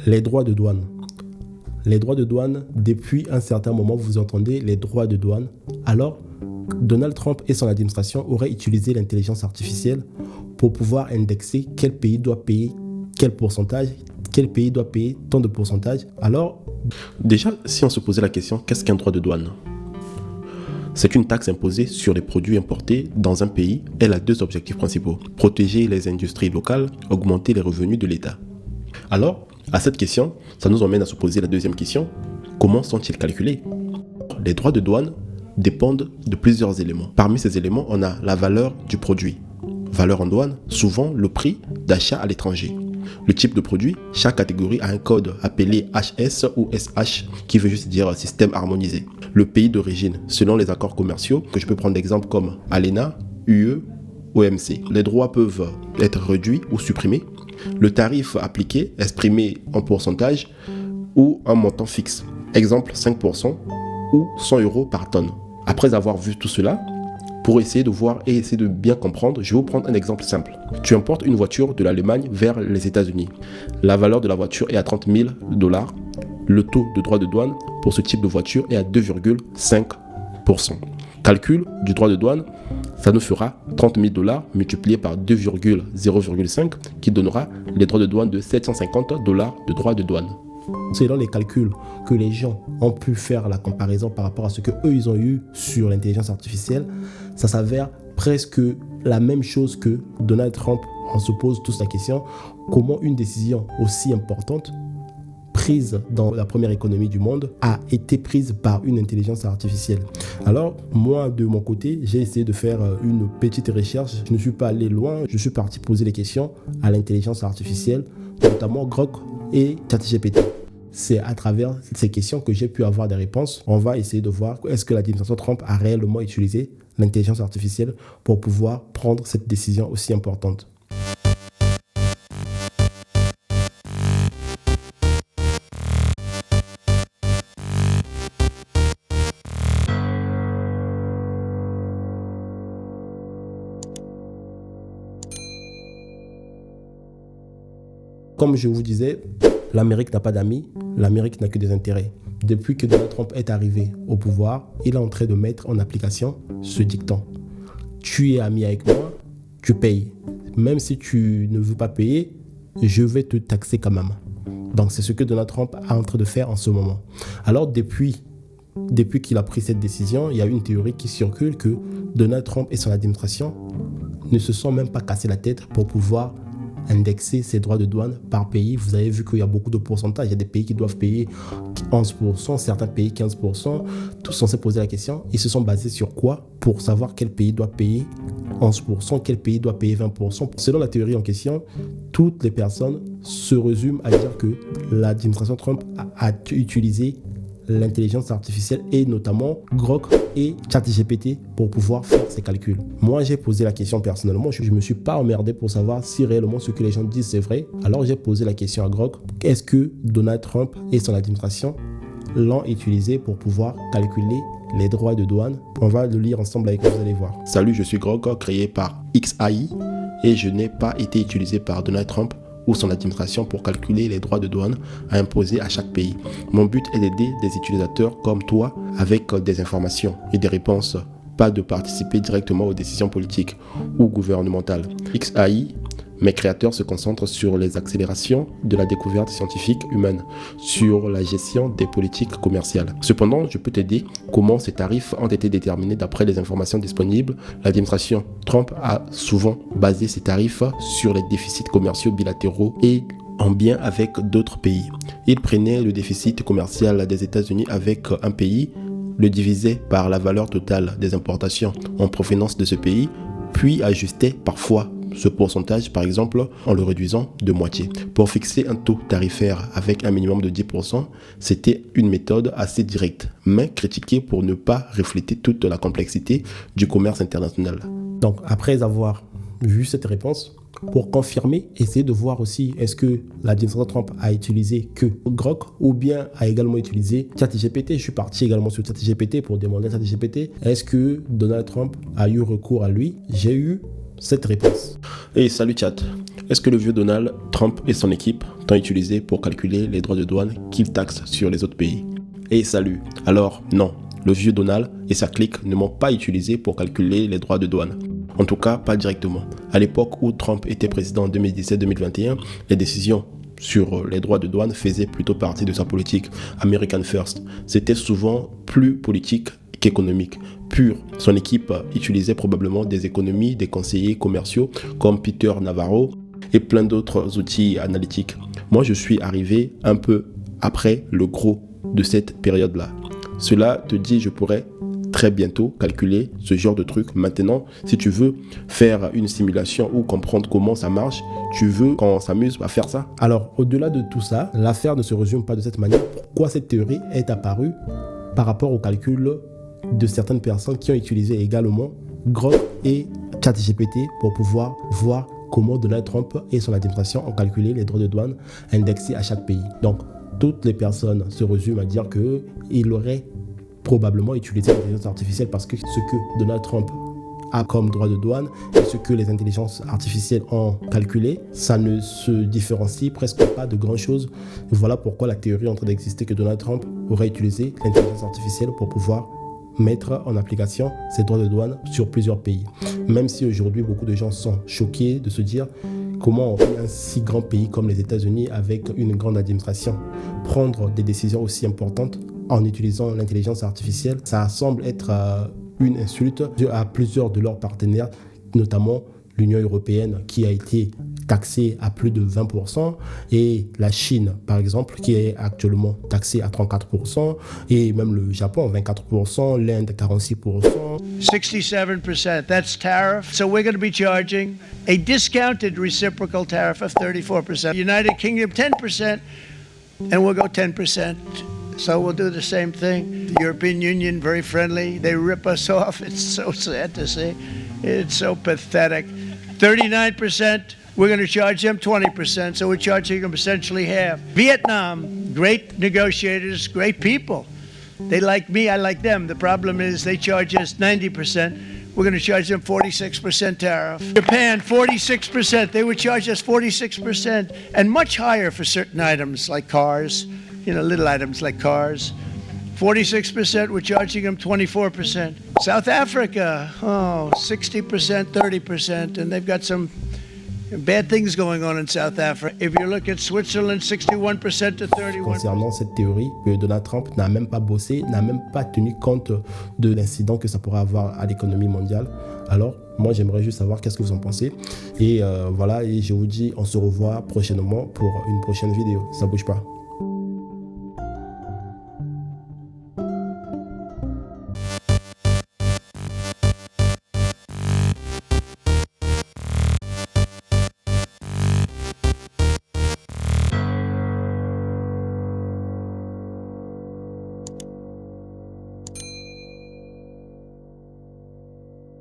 Les droits de douane. Les droits de douane, depuis un certain moment, vous entendez les droits de douane. Alors, Donald Trump et son administration auraient utilisé l'intelligence artificielle pour pouvoir indexer quel pays doit payer quel pourcentage, quel pays doit payer tant de pourcentage. Alors, déjà, si on se posait la question, qu'est-ce qu'un droit de douane ? C'est une taxe imposée sur les produits importés dans un pays. Elle a deux objectifs principaux. Protéger les industries locales, augmenter les revenus de l'État. Alors, à cette question, ça nous emmène à se poser la deuxième question. Comment sont-ils calculés ? Les droits de douane dépendent de plusieurs éléments. Parmi ces éléments, on a la valeur du produit. Valeur en douane, souvent le prix d'achat à l'étranger. Le type de produit, chaque catégorie a un code appelé HS ou SH qui veut juste dire système harmonisé. Le pays d'origine, selon les accords commerciaux, que je peux prendre d'exemples comme ALENA, UE, OMC. Les droits peuvent être réduits ou supprimés. Le tarif appliqué, exprimé en pourcentage ou un montant fixe. Exemple 5% ou 100 € par tonne. Après avoir vu tout cela, pour essayer de voir et essayer de bien comprendre, je vais vous prendre un exemple simple. Tu importes une voiture de l'Allemagne vers les États-Unis. La valeur de la voiture est à 30 000 $. Le taux de droit de douane pour ce type de voiture est à 2,5%. Calcul du droit de douane, ça nous fera 30 000 $ multiplié par 2,0,5 qui donnera les droits de douane de 750 $ de droits de douane. Selon les calculs que les gens ont pu faire la comparaison par rapport à ce qu'eux ils ont eu sur l'intelligence artificielle, ça s'avère presque la même chose que Donald Trump. On se pose tous la question, comment une décision aussi importante prise dans la première économie du monde a été prise par une intelligence artificielle. Alors, moi, de mon côté, j'ai essayé de faire une petite recherche. Je ne suis pas allé loin, je suis parti poser les questions à l'intelligence artificielle, notamment Grok et ChatGPT. C'est à travers ces questions que j'ai pu avoir des réponses. On va essayer de voir est-ce que l'administration Trump a réellement utilisé l'intelligence artificielle pour pouvoir prendre cette décision aussi importante. Comme je vous disais, l'Amérique n'a pas d'amis, l'Amérique n'a que des intérêts. Depuis que Donald Trump est arrivé au pouvoir, il est en train de mettre en application ce dicton. Tu es ami avec moi, tu payes. Même si tu ne veux pas payer, je vais te taxer quand même. Donc c'est ce que Donald Trump est en train de faire en ce moment. Alors depuis qu'il a pris cette décision, il y a une théorie qui circule que Donald Trump et son administration ne se sont même pas cassé la tête pour pouvoir indexer ces droits de douane par pays. Vous avez vu qu'il y a beaucoup de pourcentages. Il y a des pays qui doivent payer 11%, certains pays 15%. Tous censés poser la question. Ils se sont basés sur quoi pour savoir quel pays doit payer 11%, quel pays doit payer 20%. Selon la théorie en question, toutes les personnes se résument à dire que l'administration Trump a utilisé l'intelligence artificielle et notamment Grok et ChatGPT pour pouvoir faire ces calculs. Moi, j'ai posé la question personnellement. Je ne me suis pas emmerdé pour savoir si réellement ce que les gens disent c'est vrai. Alors, j'ai posé la question à Grok. Est-ce que Donald Trump et son administration l'ont utilisé pour pouvoir calculer les droits de douane? On va le lire ensemble avec vous, vous allez voir. Salut, je suis Grok, créé par XAI et je n'ai pas été utilisé par Donald Trump ou son administration pour calculer les droits de douane à imposer à chaque pays. Mon but est d'aider des utilisateurs comme toi avec des informations et des réponses, pas de participer directement aux décisions politiques ou gouvernementales. XAI, mes créateurs se concentrent sur les accélérations de la découverte scientifique humaine, sur la gestion des politiques commerciales. Cependant, je peux t'aider comment ces tarifs ont été déterminés d'après les informations disponibles. L'administration Trump a souvent basé ses tarifs sur les déficits commerciaux bilatéraux et en bien avec d'autres pays. Il prenait le déficit commercial des États-Unis avec un pays, le divisait par la valeur totale des importations en provenance de ce pays, puis ajustait parfois ce pourcentage, par exemple, en le réduisant de moitié. Pour fixer un taux tarifaire avec un minimum de 10%, c'était une méthode assez directe, mais critiquée pour ne pas refléter toute la complexité du commerce international. Donc, après avoir vu cette réponse, pour confirmer, essayez de voir aussi est-ce que l'administration Trump a utilisé que Grok ou bien a également utilisé ChatGPT. Je suis parti également sur ChatGPT pour demander à ChatGPT est-ce que Donald Trump a eu recours à lui. J'ai eu cette réponse. Hey, salut chat. Est-ce que le vieux Donald Trump et son équipe t'ont utilisé pour calculer les droits de douane qu'ils taxent sur les autres pays? Et salut. Alors, non. Le vieux Donald et sa clique ne m'ont pas utilisé pour calculer les droits de douane. En tout cas, pas directement. À l'époque où Trump était président en 2017-2021, les décisions sur les droits de douane faisaient plutôt partie de sa politique American First. C'était souvent plus politique qu'économique pur. Son équipe utilisait probablement des économies des conseillers commerciaux comme Peter Navarro et plein d'autres outils analytiques. Moi, je suis arrivé un peu après le gros de cette période-là. Cela te dit, je pourrais très bientôt calculer ce genre de truc. Maintenant, si tu veux faire une simulation ou comprendre comment ça marche, tu veux qu'on s'amuse à faire ça? Alors, au-delà de tout ça, l'affaire ne se résume pas de cette manière. Pourquoi cette théorie est apparue par rapport au calcul de certaines personnes qui ont utilisé également Grok et ChatGPT pour pouvoir voir comment Donald Trump et son administration ont calculé les droits de douane indexés à chaque pays. Donc, toutes les personnes se résument à dire qu'il aurait probablement utilisé l'intelligence artificielle parce que ce que Donald Trump a comme droit de douane et ce que les intelligences artificielles ont calculé, ça ne se différencie presque pas de grand-chose. Voilà pourquoi la théorie est en train d'exister que Donald Trump aurait utilisé l'intelligence artificielle pour pouvoir mettre en application ces droits de douane sur plusieurs pays. Même si aujourd'hui beaucoup de gens sont choqués de se dire comment un si grand pays comme les États-Unis avec une grande administration prendre des décisions aussi importantes en utilisant l'intelligence artificielle, ça semble être une insulte à plusieurs de leurs partenaires, notamment l'Union européenne qui a été taxée à plus de 20% et la Chine par exemple qui est actuellement taxée à 34% et même le Japon 24%, l'Inde 46%. 67%, that's tariff. So we're going to be charging a discounted reciprocal tariff of 34%. United Kingdom 10% and we'll go 10%. So we'll do the same thing. The European Union, very friendly. They rip us off. It's so sad to see. It's so pathetic. 39%, we're going to charge them 20%, so we're charging them essentially half. Vietnam, great negotiators, great people. They like me, I like them. The problem is they charge us 90%. We're going to charge them 46% tariff. Japan, 46%. They would charge us 46% and much higher for certain items like cars, little items like cars. 46%, we're charging them 24%. South Africa, 60%, 30%, and they've got some bad things going on in South Africa. If you look at Switzerland, 61% to 31%. Concernant cette théorie que Donald Trump n'a même pas bossé, n'a même pas tenu compte de l'incident que ça pourrait avoir à l'économie mondiale. Alors, moi, j'aimerais juste savoir qu'est-ce que vous en pensez. Et voilà, et je vous dis, on se revoit prochainement pour une prochaine vidéo. Ça bouge pas.